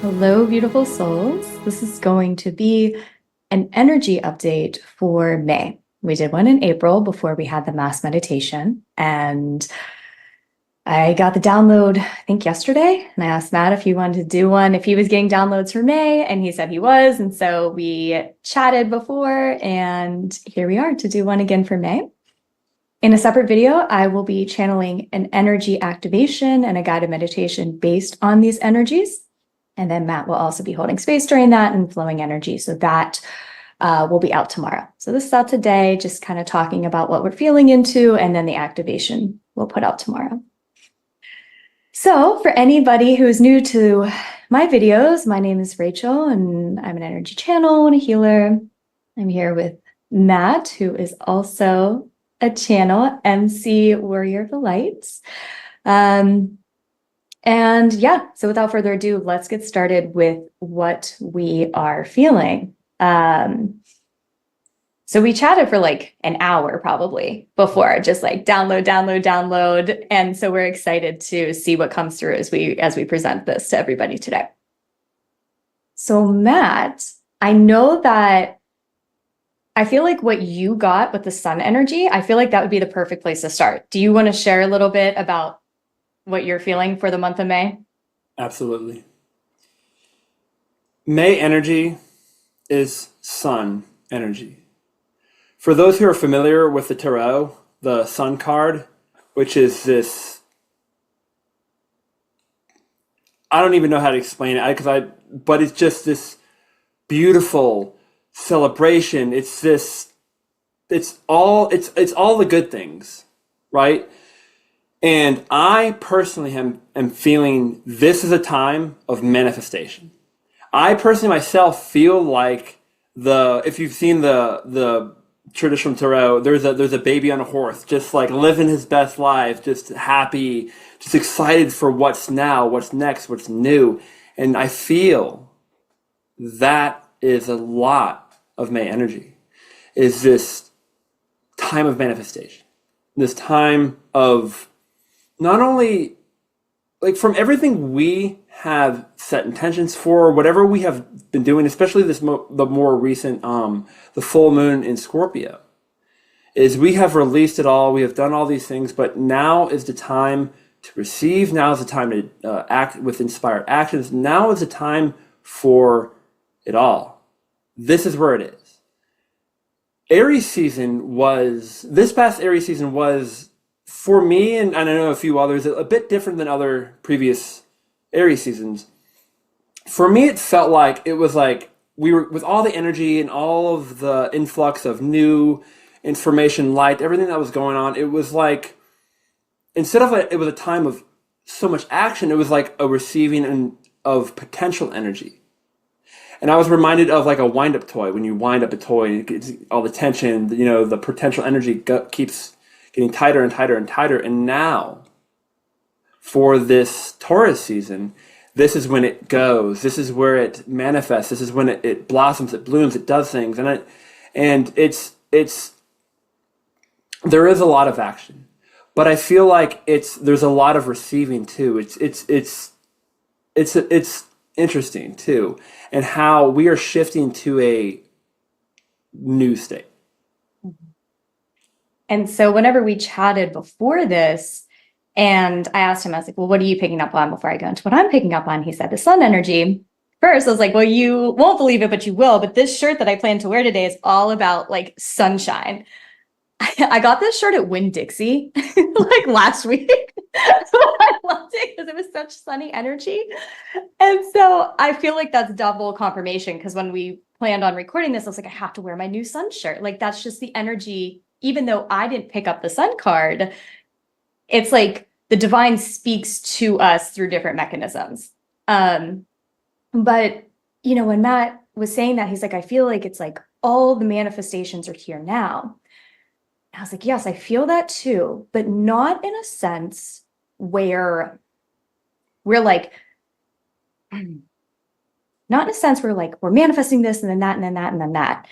Hello, beautiful souls. This is going to be an energy update for May. We did one in April before we had the mass meditation, and I got the download, I think yesterday, and I asked Matt if he wanted to do one, if he was getting downloads for May, and he said he was, and so we chatted before, and here we are to do one again for May. In a separate video, I will be channeling an energy activation and a guided meditation based on these energies. And then Matt will also be holding space during that and flowing energy. So that will be out tomorrow. So this is out today, just kind of talking about what we're feeling into, and then the activation we'll put out tomorrow. So for anybody who is new to my videos, my name is Rachel and I'm an energy channel and a healer. I'm here with Matt, who is also a channel, MC Warrior of the Lights. And yeah, so without further ado, let's get started with what we are feeling. So we chatted for like an hour probably before, just like download. And so we're excited to see what comes through as we present this to everybody today. So Matt, I know that I feel like what you got with the sun energy, I feel like that would be the perfect place to start. Do you want to share a little bit about what you're feeling for the month of May? Absolutely. May energy is sun energy. For those who are familiar with the tarot, the sun card, which is this, I don't even know how to explain it, but it's just this beautiful celebration. It's all the good things, right? And I personally am feeling this is a time of manifestation. I personally myself feel like if you've seen the traditional tarot, there's a baby on a horse, just like living his best life, just happy, just excited for what's now, what's next, what's new. And I feel that is a lot of May energy, is this time of manifestation, this time of not only, like, from everything we have set intentions for, whatever we have been doing, especially the more recent, the full moon in Scorpio, is we have released it all, we have done all these things, but now is the time to receive, now is the time to act with inspired actions, now is the time for it all. This is where it is. This past Aries season was, for me, and I know a few others, a bit different than other previous Aries seasons. For me, it felt like it was like we were, with all the energy and all of the influx of new information, light, everything that was going on, it was like, instead of it was a time of so much action, it was like a receiving of potential energy. And I was reminded of like a wind-up toy. When you wind up a toy, it's all the tension, the potential energy keeps getting tighter and tighter and tighter. And now, for this Taurus season, this is when it goes. This is where it manifests. This is when it blossoms, it blooms, it does things. And there is a lot of action. But I feel like there's a lot of receiving too. It's interesting too. And how we are shifting to a new state. And so whenever we chatted before this, and I asked him, I was like, well, what are you picking up on before I go into what I'm picking up on? He said the sun energy. First, I was like, well, you won't believe it, but you will. But this shirt that I plan to wear today is all about like sunshine. I got this shirt at Winn-Dixie like last week. I loved it because it was such sunny energy. And so I feel like that's double confirmation, because when we planned on recording this, I was like, I have to wear my new sun shirt. Like, that's just the energy. Even though I didn't pick up the sun card, it's like the divine speaks to us through different mechanisms. But, when Matt was saying that, he's like, I feel like it's like all the manifestations are here now. I was like, yes, I feel that too, but not in a sense where we're like, not in a sense where like we're manifesting this and then that and then that and then that.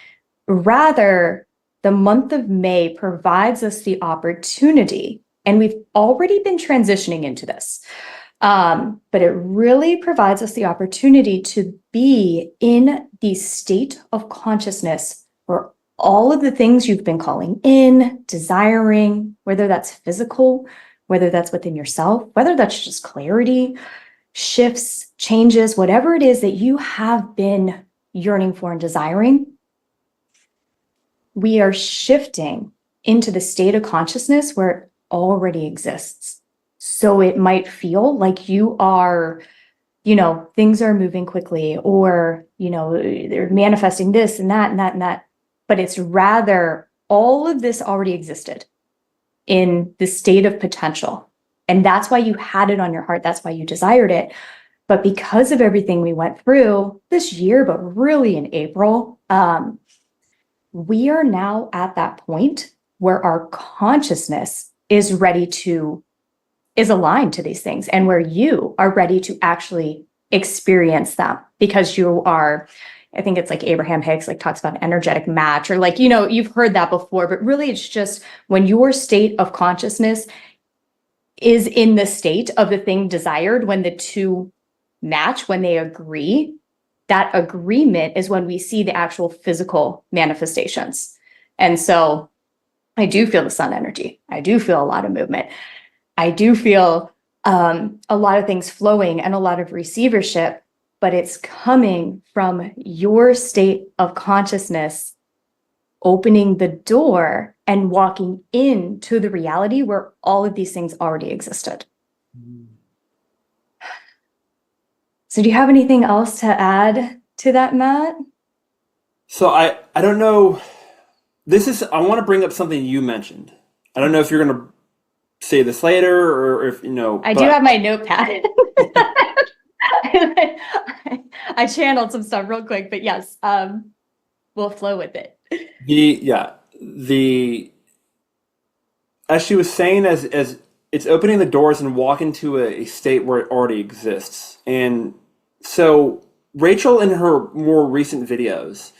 Rather, the month of May provides us the opportunity, and we've already been transitioning into this, But it really provides us the opportunity to be in the state of consciousness where all of the things you've been calling in, desiring, whether that's physical, whether that's within yourself, whether that's just clarity, shifts, changes, whatever it is that you have been yearning for and desiring, we are shifting into the state of consciousness where it already exists. So it might feel like you are, things are moving quickly, or, they're manifesting this and that and that and that. But it's rather all of this already existed in the state of potential. And that's why you had it on your heart. That's why you desired it. But because of everything we went through this year, but really in April, we are now at that point where our consciousness is aligned to these things, and where you are ready to actually experience them, because you are, I think it's like Abraham Hicks talks about an energetic match, or you've heard that before, but really it's just when your state of consciousness is in the state of the thing desired, when the two match, when they agree, that agreement is when we see the actual physical manifestations. And so I do feel the sun energy. I do feel a lot of movement. I do feel a lot of things flowing and a lot of receivership, but it's coming from your state of consciousness opening the door and walking into the reality where all of these things already existed. So do you have anything else to add to that, Matt? So I don't know. I want to bring up something you mentioned. I don't know if you're going to say this later, or if, I do have my notepad. I channeled some stuff real quick, but yes, we'll flow with it. As she was saying, as it's opening the doors and walking to a state where it already exists. And so Rachel, in her more recent videos,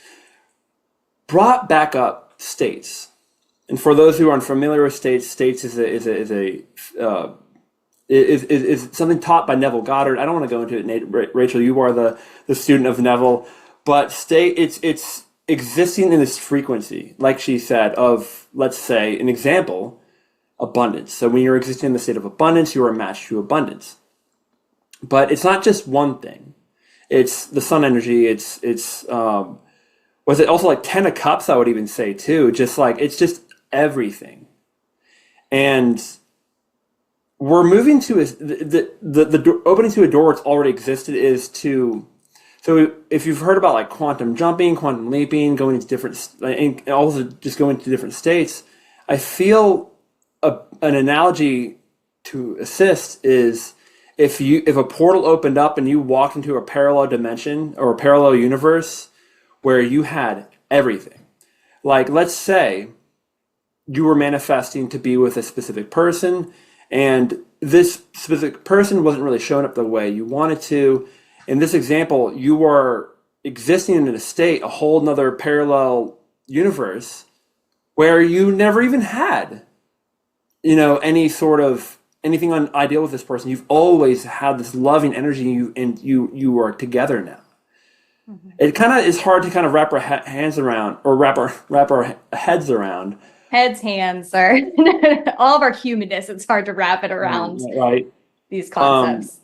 brought back up states. And for those who are unfamiliar with states is something taught by Neville Goddard. I don't want to go into it, Rachel. You are the student of Neville, but it's existing in this frequency, like she said, of, let's say, an example, abundance. So when you're existing in the state of abundance, you are a match to abundance. But it's not just one thing. It's the sun energy. Was it also like 10 of cups? I would even say too. It's just everything. And we're moving to the opening to a door that's already existed is to. So if you've heard about quantum jumping, quantum leaping, going into different, and also just going to different states, I feel an analogy to assist is if a portal opened up and you walked into a parallel dimension or a parallel universe where you had everything. Let's say you were manifesting to be with a specific person, and this specific person wasn't really showing up the way you wanted to. In this example, you are existing in a whole nother parallel universe where you never even had, any sort of anything ideal with this person. You've always had this loving energy, and you are together now. Mm-hmm. It kind of is hard to kind of wrap our hands around, or wrap our heads around. Heads, hands, or all of our humanness. It's hard to wrap it around, right? These concepts.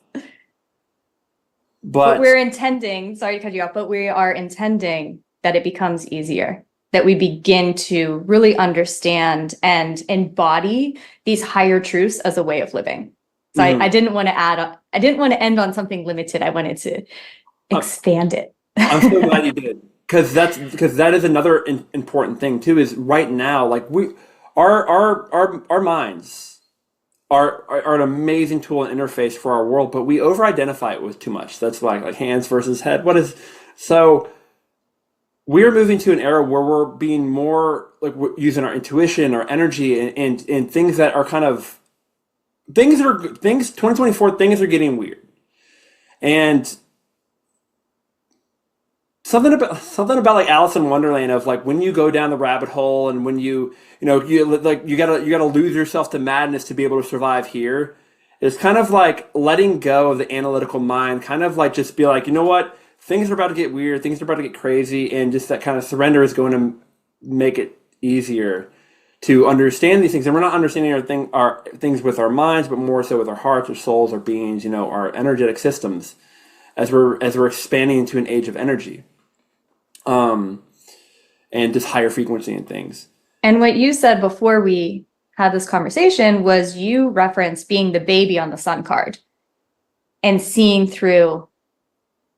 But we're intending, sorry to cut you off, but we are intending that it becomes easier, that we begin to really understand and embody these higher truths as a way of living. So I didn't want to end on something limited. I wanted to expand it. I'm so glad you did, because that is another important thing too. Is right now, our minds are an amazing tool and interface for our world, but we over-identify it with too much. That's like hands versus head. So we're moving to an era where we're being more we're using our intuition, our energy, and things that are kind of things. 2024 things are getting weird, and something about Alice in Wonderland of when you go down the rabbit hole, and when you gotta lose yourself to madness to be able to survive here. It's kind of like letting go of the analytical mind, kind of like just be like, you know what? Things are about to get weird, things are about to get crazy, and just that kind of surrender is going to make it easier to understand these things. And we're not understanding our things with our minds, but more so with our hearts, our souls, our beings, our energetic systems as we're expanding into an age of energy. And just higher frequency and things. And what you said before we had this conversation was you referenced being the baby on the sun card and seeing through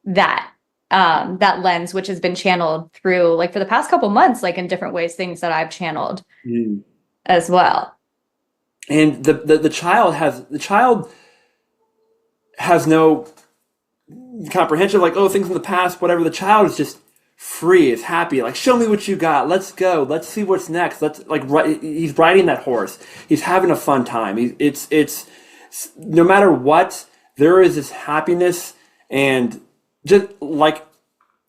that that lens, which has been channeled through, like, for the past couple months, like, in different ways, things that I've channeled as well. And the child has no comprehension of, like, oh, things in the past, whatever. The child is just free, is happy, like, show me what you got, let's go, let's see what's next, let's, like, he's riding that horse, he's having a fun time. It's no matter what, there is this happiness. And just like,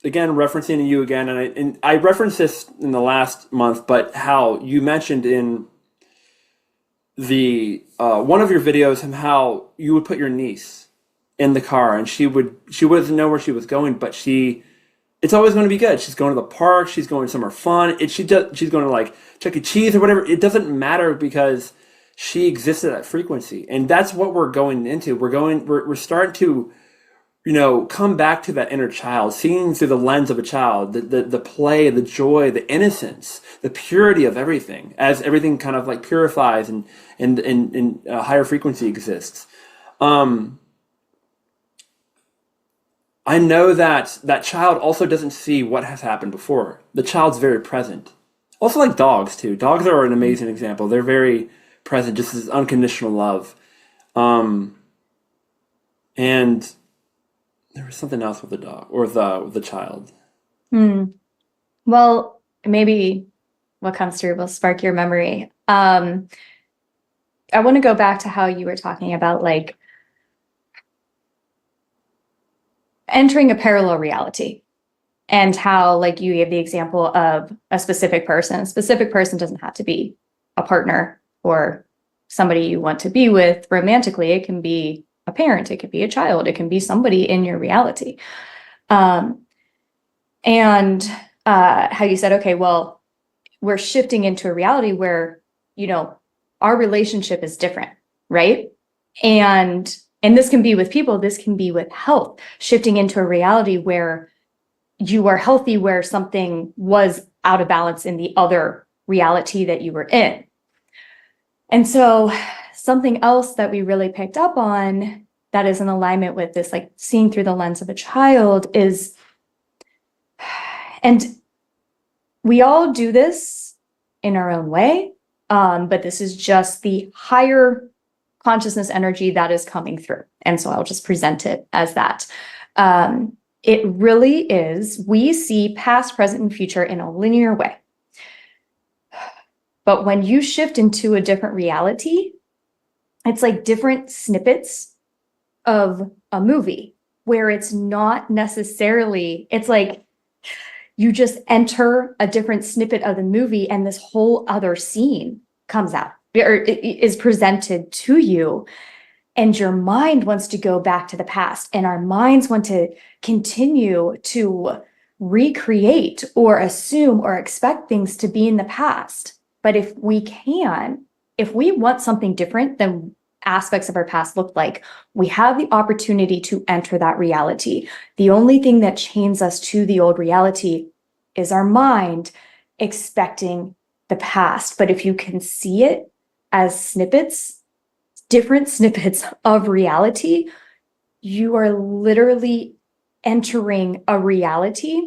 again, referencing to you again, and I referenced this in the last month, but how you mentioned in the one of your videos and how you would put your niece in the car, and she wouldn't know where she was going, but it's always going to be good. She's going to the park. She's going somewhere fun. She's going to, like, Chuck E. Cheese or whatever. It doesn't matter because she exists at that frequency, and that's what we're going into. We're starting to, come back to that inner child, seeing through the lens of a child, the play, the joy, the innocence, the purity of everything, as everything kind of, like, purifies and a higher frequency exists. I know that that child also doesn't see what has happened before. The child's very present. Also, like dogs too. Dogs are an amazing example. They're very present, just as unconditional love. And there was something else with the dog or the child. Well, maybe what comes through will spark your memory. I want to go back to how you were talking about, like, entering a parallel reality, and how, like, you gave the example of a specific person. A specific person doesn't have to be a partner or somebody you want to be with romantically. It can be a parent, it could be a child, it can be somebody in your reality. And how you said, okay, well, we're shifting into a reality where, our relationship is different, right? And this can be with people, this can be with health, shifting into a reality where you are healthy, where something was out of balance in the other reality that you were in. And so something else that we really picked up on that is in alignment with this, like, seeing through the lens of a child, is, and we all do this in our own way, but this is just the higher consciousness energy that is coming through. And so I'll just present it as that. It really is, we see past, present, and future in a linear way. But when you shift into a different reality, it's like different snippets of a movie where it's not necessarily, it's like you just enter a different snippet of the movie and this whole other scene comes out, or is presented to you. And your mind wants to go back to the past, and our minds want to continue to recreate or assume or expect things to be in the past. But if we want something different than aspects of our past look like, we have the opportunity to enter that reality. The only thing that chains us to the old reality is our mind expecting the past. But if you can see it as snippets, different snippets of reality, you are literally entering a reality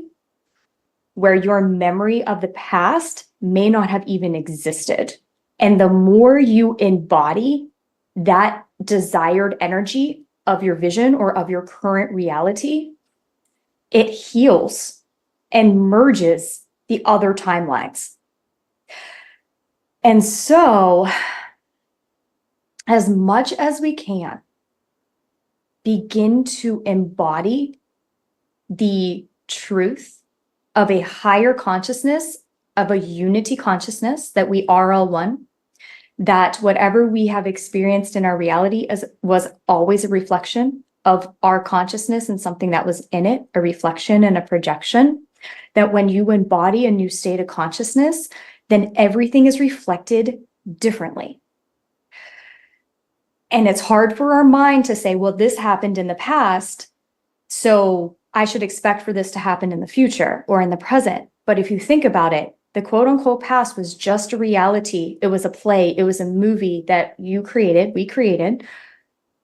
where your memory of the past may not have even existed. And the more you embody that desired energy of your vision or of your current reality, it heals and merges the other timelines. And so, as much as we can, begin to embody the truth of a higher consciousness, of a unity consciousness, that we are all one, that whatever we have experienced in our reality was always a reflection of our consciousness and something that was in it, a reflection and a projection. That when you embody a new state of consciousness, then everything is reflected differently. And it's hard for our mind to say, well, this happened in the past, so I should expect for this to happen in the future or in the present. But if you think about it, the quote unquote past was just a reality. It was a play. It was a movie that we created.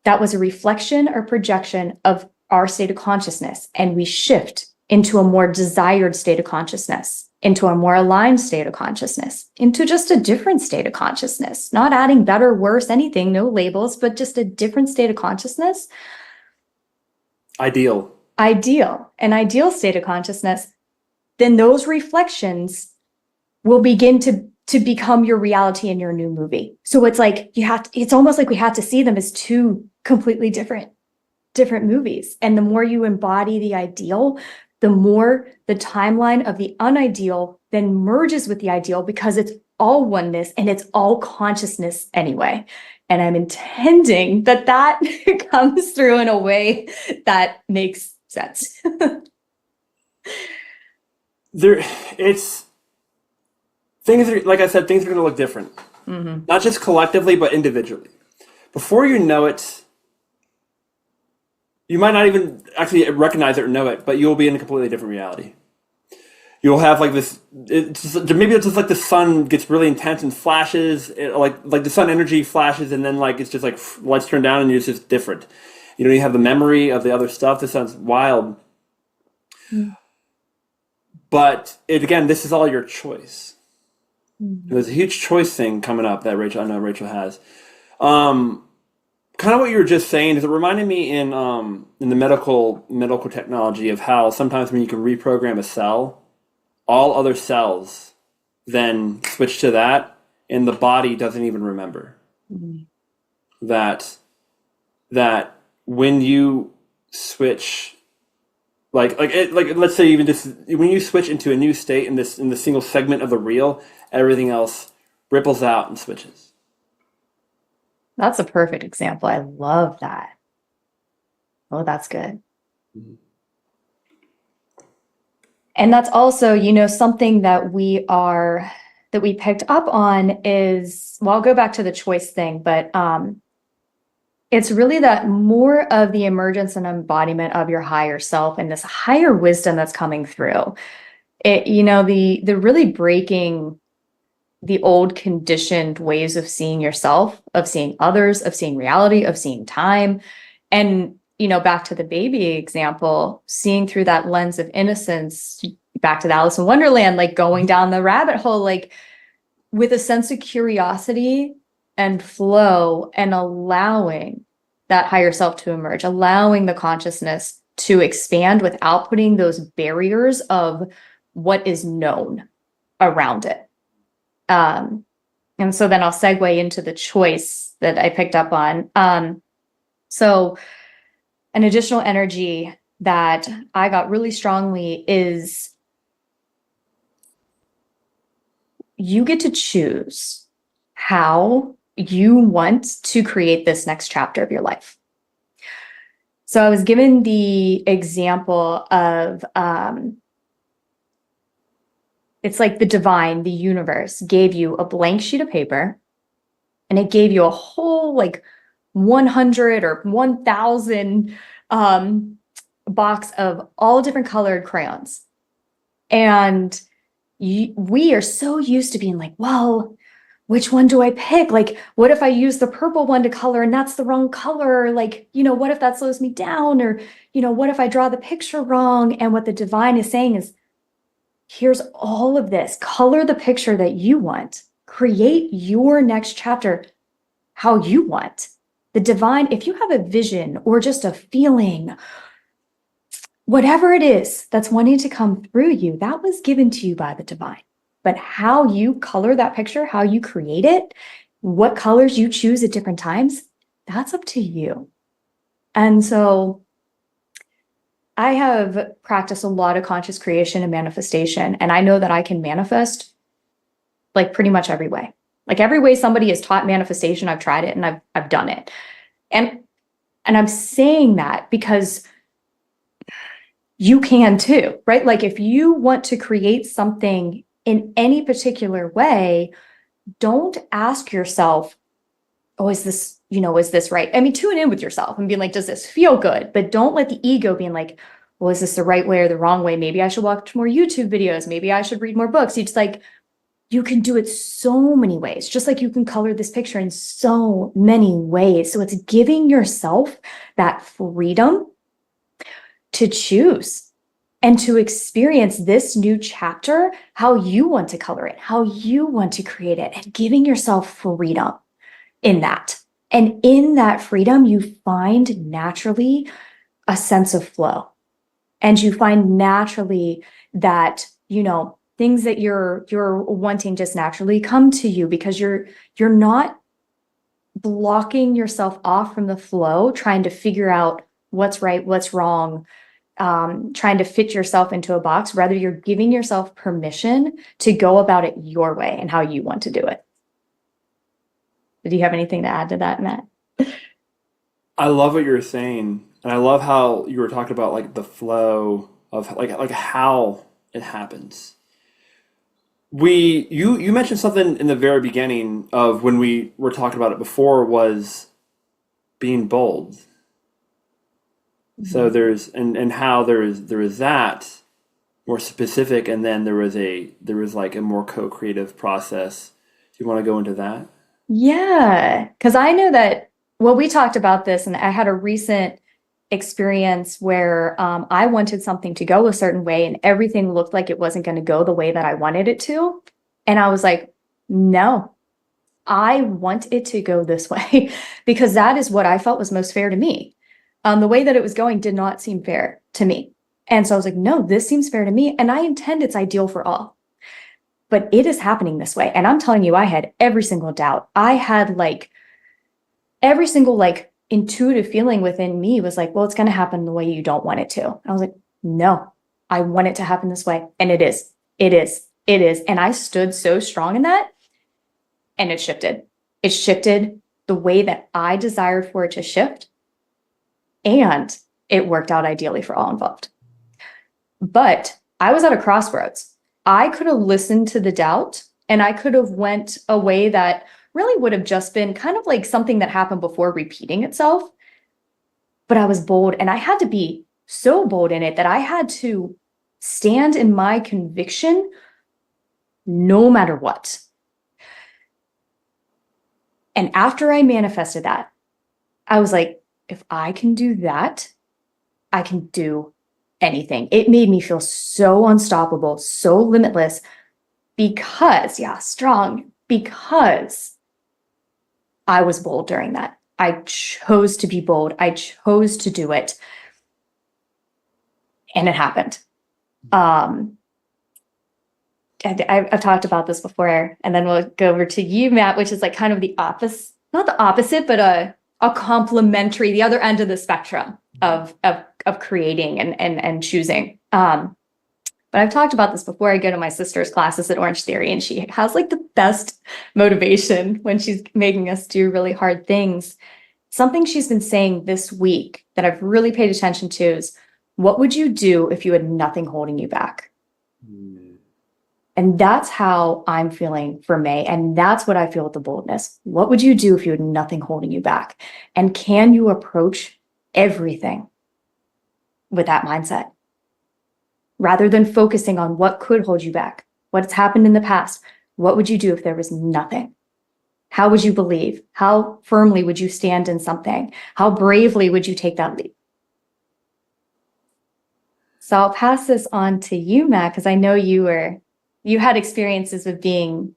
That was a reflection or projection of our state of consciousness. And we shift into a more desired state of consciousness, into a more aligned state of consciousness, into just a different state of consciousness, not adding better, worse, anything, no labels, but just a different state of consciousness. Ideal, an ideal state of consciousness, then those reflections will begin to become your reality in your new movie. So it's like it's almost like we have to see them as two completely different movies. And the more you embody the ideal, the more the timeline of the unideal then merges with the ideal, because it's all oneness and it's all consciousness anyway. And I'm intending that comes through in a way that makes sense. Things are, like I said, things are going to look different. Not just collectively, but individually. Before you know it, you might not even actually recognize it or know it, but you'll be in a completely different reality. You'll have like this, maybe it's just like the sun gets really intense and flashes, like the sun energy flashes, and then like it's just like lights turn down and it's just different. You have the memory of the other stuff. This sounds wild. But again, this is all your choice. There's a huge choice thing coming up that I know Rachel has. Kind of what you were just saying is it reminded me in the medical technology of how sometimes when you can reprogram a cell, all other cells then switch to that, and the body doesn't even remember that when you switch, like let's say even just when you switch into a new state in the single segment of the reel, everything else ripples out and switches. That's a perfect example. I love that. Oh, that's good. And that's also, something that we picked up on is, well, I'll go back to the choice thing, but it's really that more of the emergence and embodiment of your higher self and this higher wisdom that's coming through. The really breaking the old conditioned ways of seeing yourself, of seeing others, of seeing reality, of seeing time. And, back to the baby example, seeing through that lens of innocence, back to the Alice in Wonderland, like going down the rabbit hole, like with a sense of curiosity and flow, and allowing that higher self to emerge, allowing the consciousness to expand without putting those barriers of what is known around it. And so then I'll segue into the choice that I picked up on. So an additional energy that I got really strongly is you get to choose how you want to create this next chapter of your life. So I was given the example of, it's like the divine, the universe gave you a blank sheet of paper, and it gave you a whole 100 or 1,000 box of all different colored crayons. And we are so used to being like, well, which one do I pick? What if I use the purple one to color and that's the wrong color? What if that slows me down? Or, what if I draw the picture wrong? And what the divine is saying is, here's all of this. Color the picture that you want. Create your next chapter how you want. The divine, if you have a vision or just a feeling, whatever it is that's wanting to come through you, that was given to you by the divine. But how you color that picture, how you create it, what colors you choose at different times, that's up to you. And so I have practiced a lot of conscious creation and manifestation, and I know that I can manifest pretty much every way. Like every way somebody has taught manifestation, I've tried it and I've done it. And I'm saying that because you can too, right? Like if you want to create something in any particular way, don't ask yourself, oh, is this, is this right? I mean, tune in with yourself and be like, does this feel good? But don't let the ego be like, well, is this the right way or the wrong way? Maybe I should watch more YouTube videos. Maybe I should read more books. You just like, you can do it so many ways, just like you can color this picture in so many ways. So it's giving yourself that freedom to choose and to experience this new chapter, how you want to color it, how you want to create it, and giving yourself freedom in that. And in that freedom, you find naturally a sense of flow. And you find naturally that, things that you're wanting just naturally come to you because you're not blocking yourself off from the flow, trying to figure out what's right, what's wrong, trying to fit yourself into a box. Rather, you're giving yourself permission to go about it your way and how you want to do it. Did you have anything to add to that, Matt? I love what you're saying, and I love how you were talking about like the flow of like how it happens. You mentioned something in the very beginning of when we were talking about it before was being bold. So there's and how there is that more specific, and then there was like a more co-creative process. Do you want to go into that? Yeah, because I know that, well, we talked about this, and I had a recent experience where I wanted something to go a certain way, and everything looked like it wasn't going to go the way that I wanted it to. And I was like, no, I want it to go this way because that is what I felt was most fair to me. The way that it was going did not seem fair to me. And so I was like, no, this seems fair to me. And I intend it's ideal for all. But it is happening this way. And I'm telling you, I had every single doubt. I had like every single like intuitive feeling within me was like, well, it's going to happen the way you don't want it to. I was like, no, I want it to happen this way. And it is, it is, it is. And I stood so strong in that, and it shifted. It shifted the way that I desired for it to shift. And it worked out ideally for all involved. But I was at a crossroads. I could have listened to the doubt, and I could have went a way that really would have just been kind of like something that happened before repeating itself. But I was bold, and I had to be so bold in it that I had to stand in my conviction no matter what. And after I manifested that, I was like, if I can do that, I can do anything. It made me feel so unstoppable, so limitless because, strong, because I was bold during that. I chose to be bold. I chose to do it. And it happened. I've talked about this before, and then we'll go over to you, Matt, which is like kind of the opposite, not the opposite, but a complementary, the other end of the spectrum of creating and choosing. But I've talked about this before. I go to my sister's classes at Orange Theory, and she has like the best motivation when she's making us do really hard things. Something she's been saying this week that I've really paid attention to is, what would you do if you had nothing holding you back? And that's how I'm feeling for May. And that's what I feel with the boldness. What would you do if you had nothing holding you back? And can you approach everything with that mindset? Rather than focusing on what could hold you back, what's happened in the past, what would you do if there was nothing? How would you believe? How firmly would you stand in something? How bravely would you take that leap? So I'll pass this on to you, Matt, because I know you had experiences with being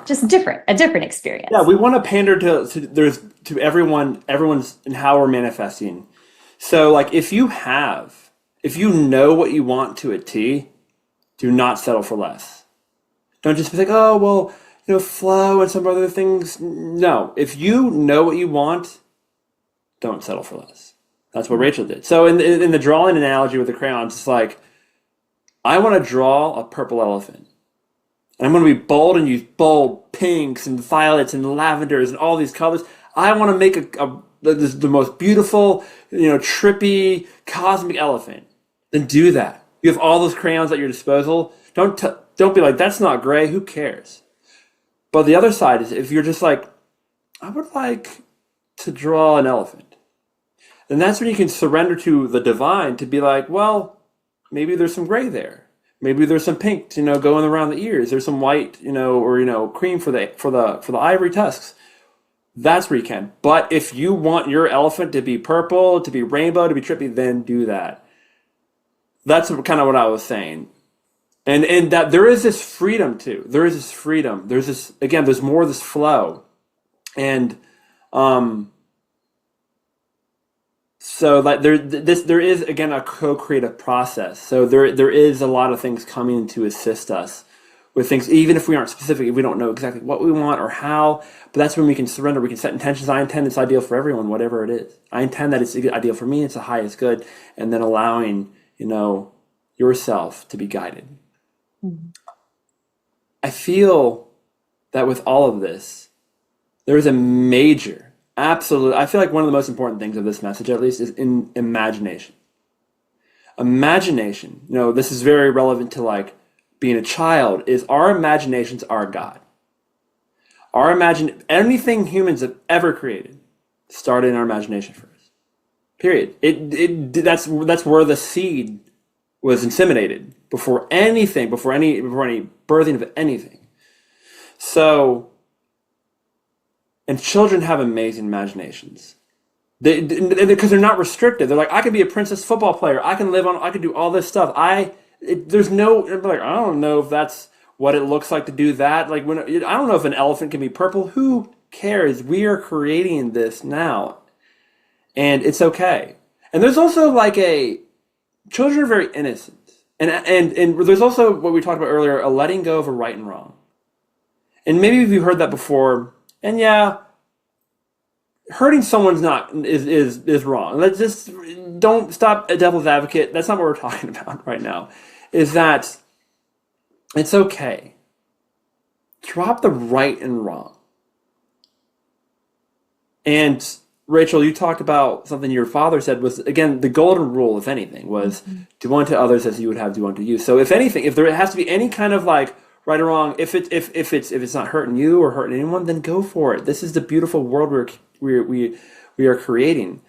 just a different experience. Yeah, we want to pander to everyone's and how we're manifesting. So like if you know what you want to a T, do not settle for less. Don't just be like, oh, well, flow and some other things. No, if you know what you want, don't settle for less. That's what Rachael did. So in the drawing analogy with the crayons, it's like, I want to draw a purple elephant. And I'm going to be bold and use bold pinks and violets and lavenders and all these colors. I want to make the most beautiful, trippy, cosmic elephant. Then do that. You have all those crayons at your disposal. Don't be like, that's not gray. Who cares? But the other side is, if you're just like, I would like to draw an elephant, then that's when you can surrender to the divine to be like, well, maybe there's some gray there. Maybe there's some pink, going around the ears. There's some white, or cream for the ivory tusks. That's where you can. But if you want your elephant to be purple, to be rainbow, to be trippy, then do that. That's kind of what I was saying. And that there is this freedom too. There is this freedom. There's this, again, there's more of this flow. And so like there is, again, a co-creative process. So there is a lot of things coming to assist us with things, even if we aren't specific, if we don't know exactly what we want or how. But that's when we can surrender. We can set intentions. I intend it's ideal for everyone, whatever it is. I intend that it's ideal for me. It's the highest good, and then allowing yourself to be guided. Mm-hmm. I feel that with all of this, there is a major, absolute, I feel like one of the most important things of this message, at least, is in imagination. Imagination, this is very relevant to like being a child, is our imaginations are God. Anything humans have ever created started in our imagination first. Period. That's where the seed was inseminated before any birthing of anything. So, and children have amazing imaginations. Because they're not restricted. They're like, I could be a princess football player. I could do all this stuff. I don't know if that's what it looks like to do that. Like I don't know if an elephant can be purple. Who cares? We are creating this now, and it's okay. And there's also children are very innocent, and there's also what we talked about earlier, a letting go of a right and wrong. And maybe you've heard that before. And yeah, hurting someone's is wrong. Let's just don't stop a devil's advocate. That's not what we're talking about right now. Is that it's okay. Drop the right and wrong. And Rachel, you talked about something your father said was, again, the golden rule, if anything, was do unto others as you would have do unto you. So if anything, if there has to be any kind of like right or wrong, if it's not hurting you or hurting anyone, then go for it. This is the beautiful world we are creating.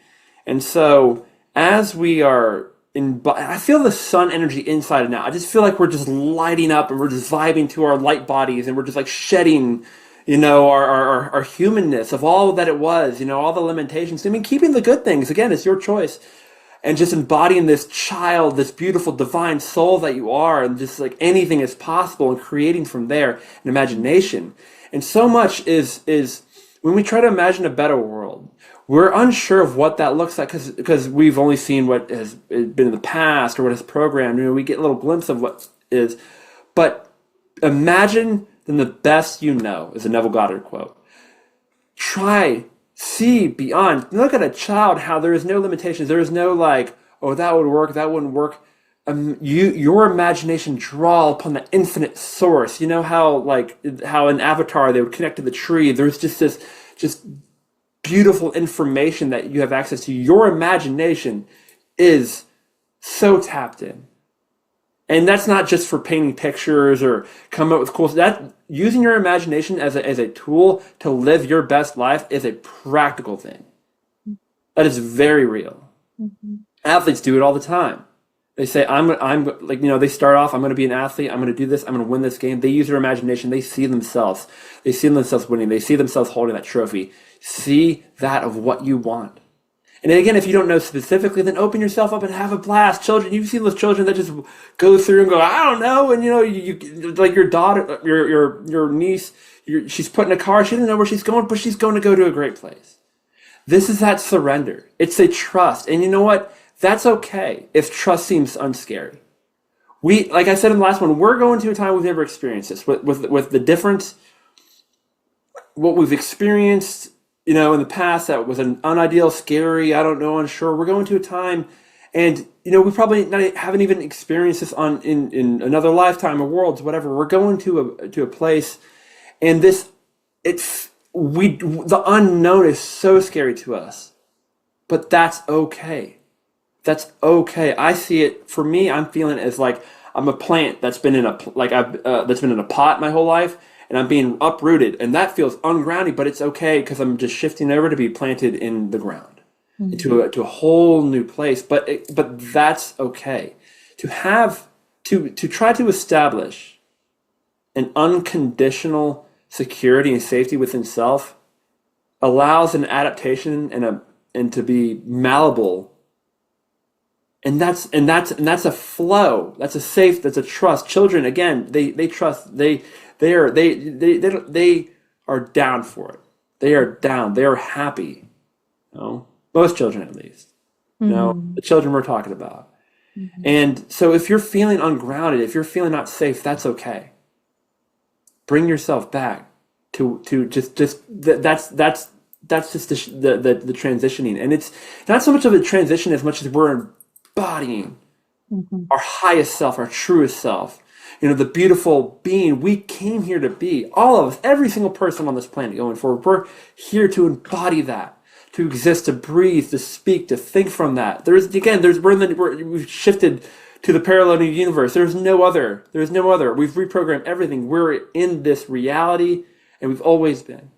And so as we are I feel the sun energy inside and out. I just feel like we're just lighting up and we're just vibing to our light bodies, and we're just like shedding, our humanness of all that it was, all the limitations. I mean, keeping the good things, again, it's your choice. And just embodying this child, this beautiful divine soul that you are, and just like anything is possible, and creating from there an imagination. And so much is when we try to imagine a better world, we're unsure of what that looks like because we've only seen what has been in the past or what is programmed. We get a little glimpse of what is. But imagine than the best you know, is a Neville Goddard quote. See beyond. Look at a child, how there is no limitations. There is no like, oh, that would work, that wouldn't work. Your imagination draw upon the infinite source. You know how in Avatar they would connect to the tree. There's just beautiful information that you have access to. Your imagination is so tapped in. And that's not just for painting pictures or coming up with cool stuff. That using your imagination as a tool to live your best life is a practical thing. That is very real. Mm-hmm. Athletes do it all the time. They say, they start off, I'm going to be an athlete, I'm going to do this, I'm going to win this game. They use their imagination. They see themselves. They see themselves winning. They see themselves holding that trophy. See that of what you want. And again, if you don't know specifically, then open yourself up and have a blast. Children, you've seen those children that just go through and go, I don't know. And you like your daughter, your niece, she's put in a car. She doesn't know where she's going, but she's going to go to a great place. This is that surrender. It's a trust. And you know what? That's okay if trust seems unscary. Like I said in the last one, we're going to a time we've never experienced this with the difference, what we've experienced, in the past that was an unideal, scary, I don't know, unsure. We're going to a time, And we probably haven't even experienced this in another lifetime or worlds, whatever. We're going to a place, and the unknown is so scary to us, but that's okay. That's okay. I see it for me. I'm feeling it as like I'm a plant that's been in a that's been in a pot my whole life, and I'm being uprooted, and that feels ungrounding. But it's okay because I'm just shifting over to be planted in the ground, to a whole new place. But that's okay. To try to establish an unconditional security and safety within self allows an adaptation and to be malleable. And that's a flow. That's a trust. Children, again, they trust. They are down for it. They are down. They are happy. Most children, at least. The children we're talking about. And so, if you're feeling ungrounded, if you're feeling not safe, that's okay. Bring yourself back to just that's just the transitioning, and it's not so much of a transition as much as we're embodying our highest self, our truest self, the beautiful being we came here to be. All of us, every single person on this planet going forward, we're here to embody that, to exist, to breathe, to speak, to think from that. We've shifted to the parallel universe. There's no other. We've reprogrammed everything. We're in this reality, and we've always been.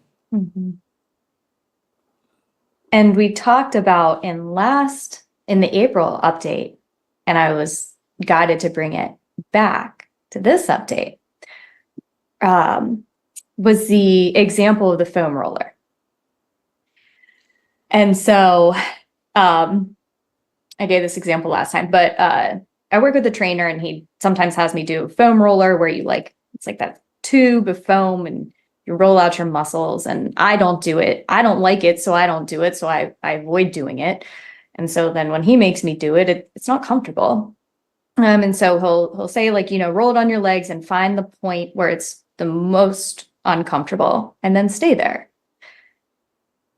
And we talked about in the April update, and I was guided to bring it back to this update, was the example of the foam roller. And so I gave this example last time, but I work with a trainer, and he sometimes has me do a foam roller where it's like that tube of foam and you roll out your muscles, and I don't do it. I don't like it, so I don't do it. So I avoid doing it. And so then when he makes me do it, it's not comfortable. And so he'll say, roll it on your legs and find the point where it's the most uncomfortable and then stay there.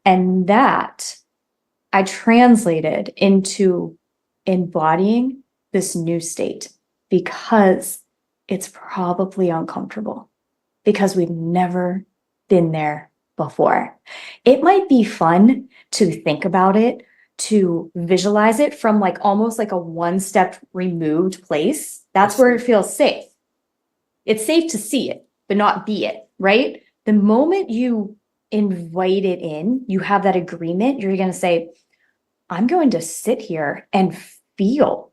And that I translated into embodying this new state because it's probably uncomfortable, because we've never been there before. It might be fun to think about it, to visualize it from almost like a one-step removed place. That's where it feels safe. It's safe to see it, but not be it, right? The moment you invite it in, you have that agreement, you're going to say, I'm going to sit here and feel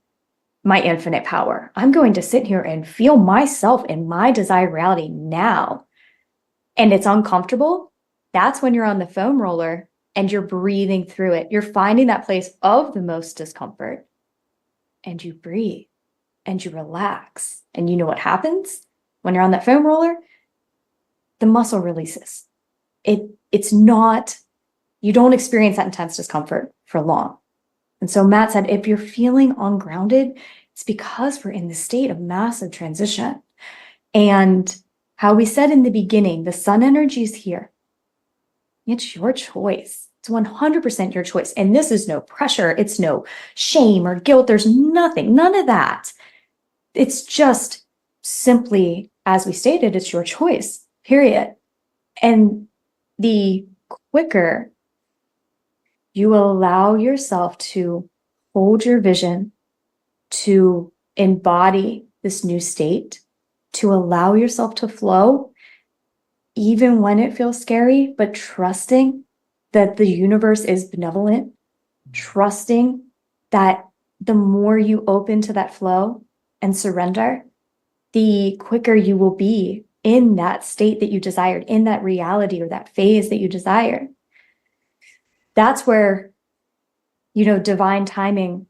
my infinite power. I'm going to sit here and feel myself in my desired reality now. And it's uncomfortable. That's when you're on the foam roller and you're breathing through it. You're finding that place of the most discomfort, and you breathe and you relax. And you know what happens when you're on that foam roller? The muscle releases. It's not, you don't experience that intense discomfort for long. And so Matt said, if you're feeling ungrounded, it's because we're in the state of massive transition. And how we said in the beginning, the sun energy is here. It's your choice. It's 100% your choice. And this is no pressure. It's no shame or guilt. There's nothing, none of that. It's just simply, as we stated, it's your choice, period. And the quicker you allow yourself to hold your vision, to embody this new state, to allow yourself to flow, even when it feels scary, but trusting that the universe is benevolent, trusting that the more you open to that flow and surrender, the quicker you will be in that state that you desired, in that reality or that phase that you desire. That's where, divine timing,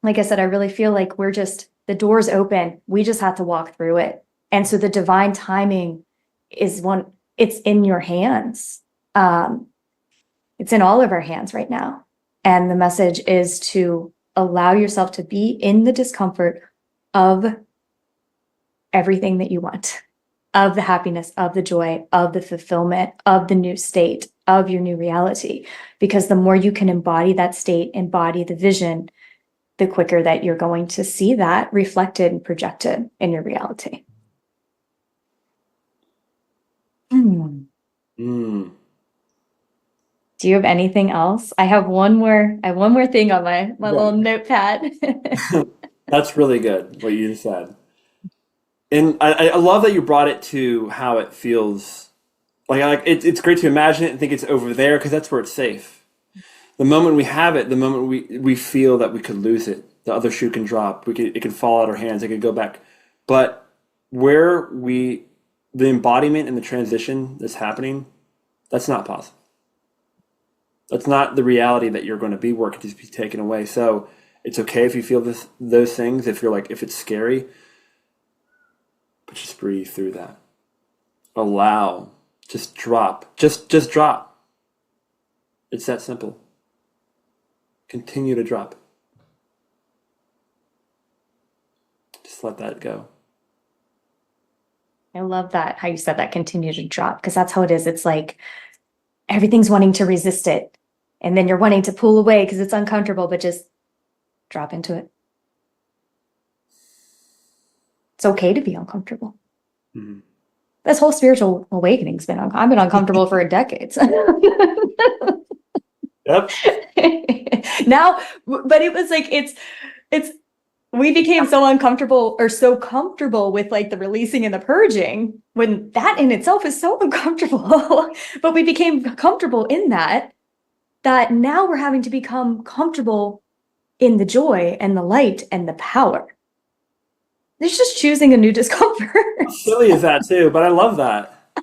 like I said, I really feel like the door's open. We just have to walk through it. And so the divine timing is it's in your hands. It's in all of our hands right now. And the message is to allow yourself to be in the discomfort of everything that you want, of the happiness, of the joy, of the fulfillment, of the new state, of your new reality. Because the more you can embody that state, embody the vision, the quicker that you're going to see that reflected and projected in your reality. Mm. Mm. Do you have anything else? I have one more thing on my little notepad. That's really good, what you just said. And I love that you brought it to how it feels. It's great to imagine it and think it's over there because that's where it's safe. The moment we have it, the moment we feel that we could lose it, the other shoe can drop. It can fall out of our hands. It could go back. But where the embodiment and the transition that's happening, that's not possible. That's not the reality that you're going to be where it could just be taken away. So it's okay if you feel those things, if it's scary, but just breathe through that. Allow, just drop, just drop. It's that simple. Continue to drop. Just let that go. I love that, how you said that, continue to drop, because that's how it is. It's like everything's wanting to resist it. And then you're wanting to pull away because it's uncomfortable, but just drop into it. It's okay to be uncomfortable. Mm-hmm. This whole spiritual awakening's I've been uncomfortable for decades. Yep. Now, but it was like, we became so uncomfortable or so comfortable with like the releasing and the purging when that in itself is so uncomfortable, but we became comfortable in that now we're having to become comfortable in the joy and the light and the power. It's just choosing a new discomfort. How silly is that too? But I love that.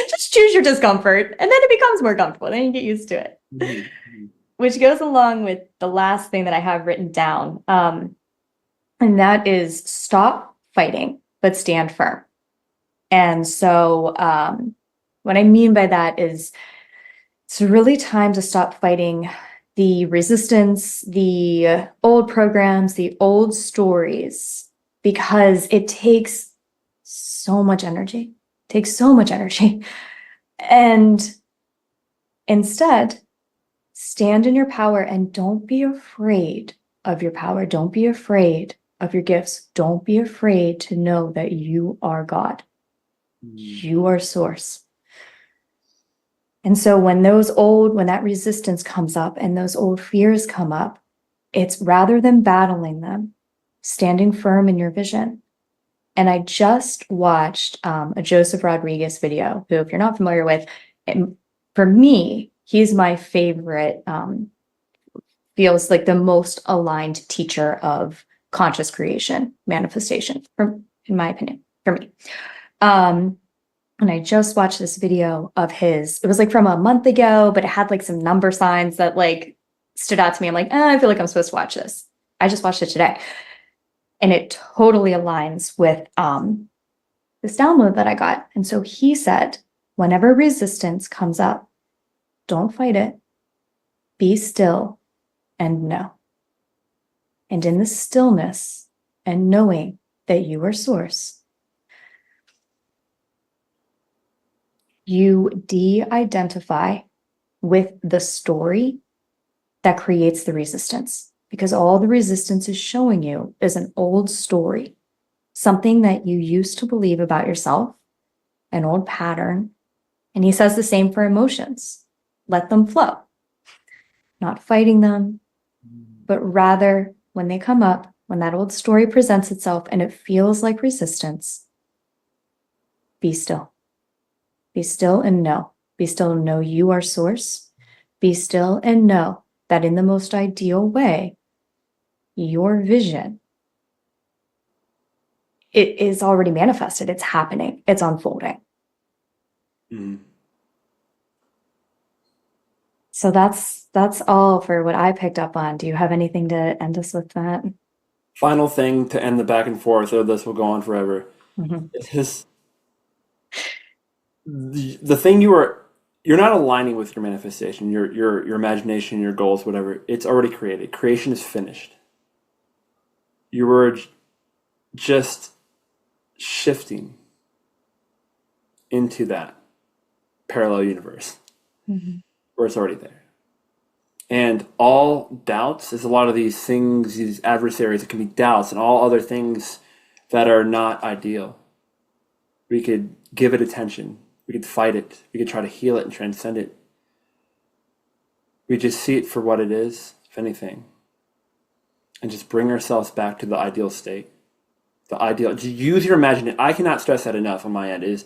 Just choose your discomfort and then it becomes more comfortable. Then you get used to it. Mm-hmm. Which goes along with the last thing that I have written down. And that is stop fighting, but stand firm. And so what I mean by that is it's really time to stop fighting the resistance, the old programs, the old stories, because it takes so much energy. It takes so much energy. And instead, stand in your power and don't be afraid of your power. Don't be afraid of your gifts. Don't be afraid to know that you are God. You are source. And so when that resistance comes up and those old fears come up, it's rather than battling them, standing firm in your vision. And I just watched a Joseph Rodriguez video, who, if you're not familiar with, for me, he's my favorite, feels like the most aligned teacher of conscious creation, manifestation, in my opinion, for me. And I just watched this video of his. It was like from a month ago, but it had like some number signs that like stood out to me. I'm like, I feel like I'm supposed to watch this. I just watched it today. And it totally aligns with this download that I got. And so he said, whenever resistance comes up, don't fight it. Be still and know. And in the stillness and knowing that you are source, you de-identify with the story that creates the resistance, because all the resistance is showing you is an old story, something that you used to believe about yourself, an old pattern. And he says the same for emotions. Let them flow, not fighting them, but rather when they come up, when that old story presents itself and it feels like resistance, be still. Be still and know. Be still and know you are source. Be still and know that in the most ideal way, your vision, it is already manifested. It's happening. It's unfolding. Mm-hmm. So that's all for what I picked up on. Do you have anything to end us with that? Final thing to end the back and forth, or this will go on forever. Mm-hmm. Is the thing you're not aligning with your manifestation, your imagination, your goals, whatever. It's already created. Creation is finished. You were just shifting into that parallel universe Mm-hmm. where it's already there. And all doubts is a lot of these things, these adversaries, it can be doubts and all other things that are not ideal. We could give it attention. We could fight it. We could try to heal it and transcend it. We just see it for what it is, if anything, and just bring ourselves back to the ideal state. The ideal, just use your imagination. I cannot stress that enough on my end, is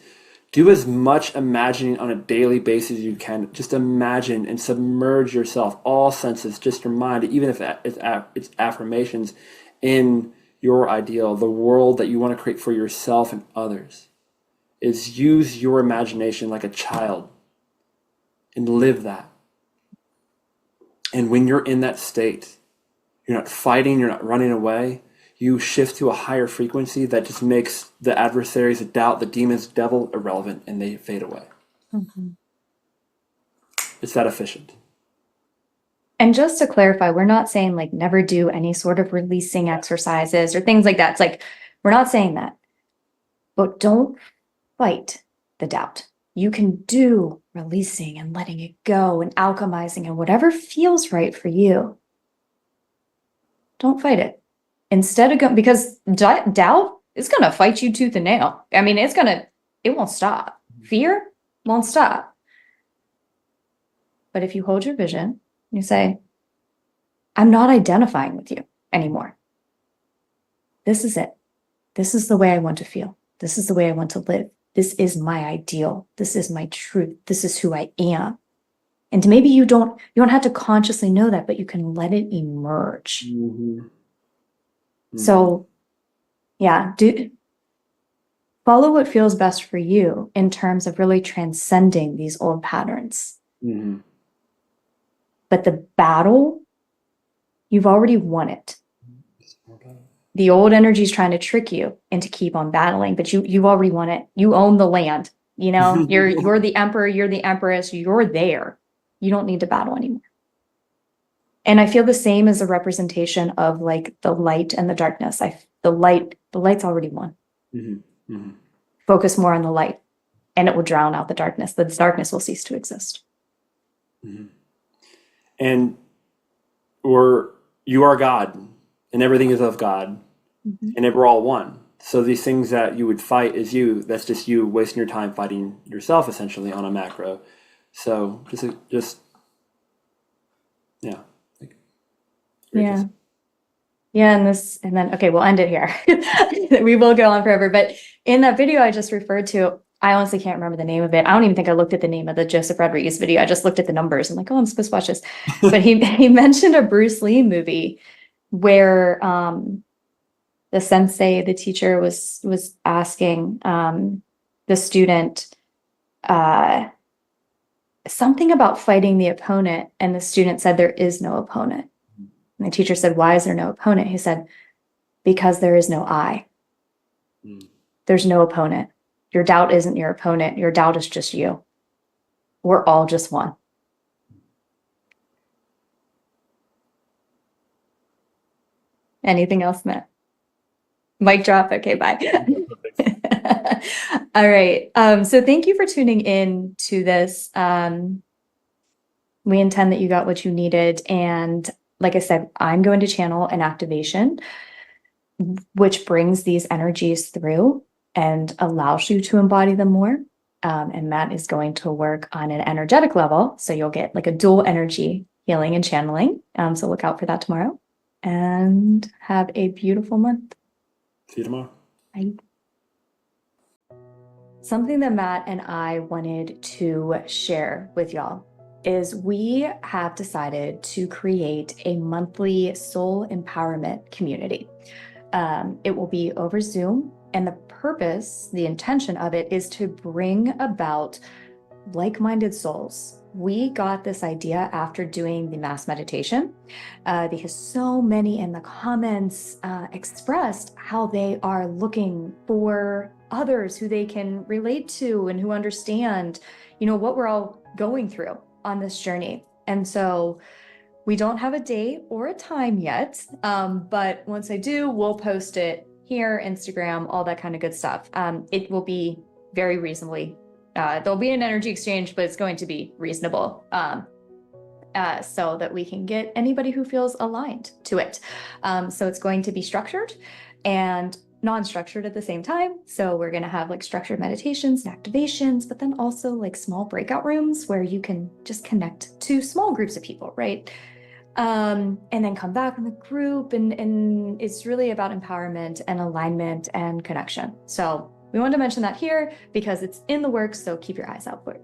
do as much imagining on a daily basis as you can. Just imagine and submerge yourself, all senses, just your mind, even if it's affirmations, in your ideal, the world that you want to create for yourself and others. Is use your imagination like a child and live that. And when you're in that state, you're not fighting, you're not running away, you shift to a higher frequency that just makes the adversaries, the doubt, the demons, the devil irrelevant, and they fade away. Mm-hmm. It's that efficient. And just to clarify, we're not saying like never do any sort of releasing exercises or things like that. It's like, we're not saying that. But don't fight the doubt. You can do releasing and letting it go and alchemizing and whatever feels right for you. Don't fight it. Instead of because doubt is going to fight you tooth and nail. I mean, it won't stop. Fear won't stop. But if you hold your vision, you say, I'm not identifying with you anymore. This is it. This is the way I want to feel. This is the way I want to live. This is my ideal. This is my truth. This is who I am. And maybe you don't have to consciously know that, but you can let it emerge. Mm-hmm. Mm-hmm. So yeah, follow what feels best for you in terms of really transcending these old patterns. Mm-hmm. But the battle, you've already won it. The old energy is trying to trick you into keep on battling, but you've already won it. You own the land. You know, you're the emperor, you're the empress, you're there. You don't need to battle anymore. And I feel the same as a representation of like the light and the darkness. The light's already won. Mm-hmm. Mm-hmm. Focus more on the light and it will drown out the darkness. The darkness will cease to exist. Mm-hmm. And you are God and everything is of God. Mm-hmm. And we're all one. So these things that you would fight is that's just you wasting your time fighting yourself essentially on a macro. So just yeah. Yeah. Yeah, and then okay, we'll end it here. We will go on forever. But in that video I just referred to, I honestly can't remember the name of it. I don't even think I looked at the name of the Joseph Rodriguez video. I just looked at the numbers. I'm like, oh, I'm supposed to watch this. But he mentioned a Bruce Lee movie where the sensei, the teacher, was asking the student something about fighting the opponent, and the student said there is no opponent. And the teacher said, why is there no opponent? He said, because there is no I. There's no opponent. Your doubt isn't your opponent. Your doubt is just you. We're all just one. Anything else, Matt? Mic drop. Okay, bye. All right. So thank you for tuning in to this. We intend that you got what you needed. And like I said, I'm going to channel an activation which brings these energies through and allows you to embody them more. And Matt is going to work on an energetic level. So you'll get like a dual energy healing and channeling. So look out for that tomorrow and have a beautiful month. See you tomorrow. Bye. Something that Matt and I wanted to share with y'all is we have decided to create a monthly soul empowerment community. It will be over Zoom, and the purpose, the intention of it is to bring about like-minded souls. We got this idea after doing the mass meditation because so many in the comments expressed how they are looking for others who they can relate to and who understand, what we're all going through on this journey. And so we don't have a date or a time yet, but once I do, we'll post it here, Instagram, all that kind of good stuff. It will be very reasonably, there'll be an energy exchange, but it's going to be reasonable. so that we can get anybody who feels aligned to it. So it's going to be structured and non-structured at the same time. So we're going to have like structured meditations and activations, but then also like small breakout rooms where you can just connect to small groups of people, right? And then come back in the group, and it's really about empowerment and alignment and connection. So we wanted to mention that here because it's in the works, so keep your eyes out for it.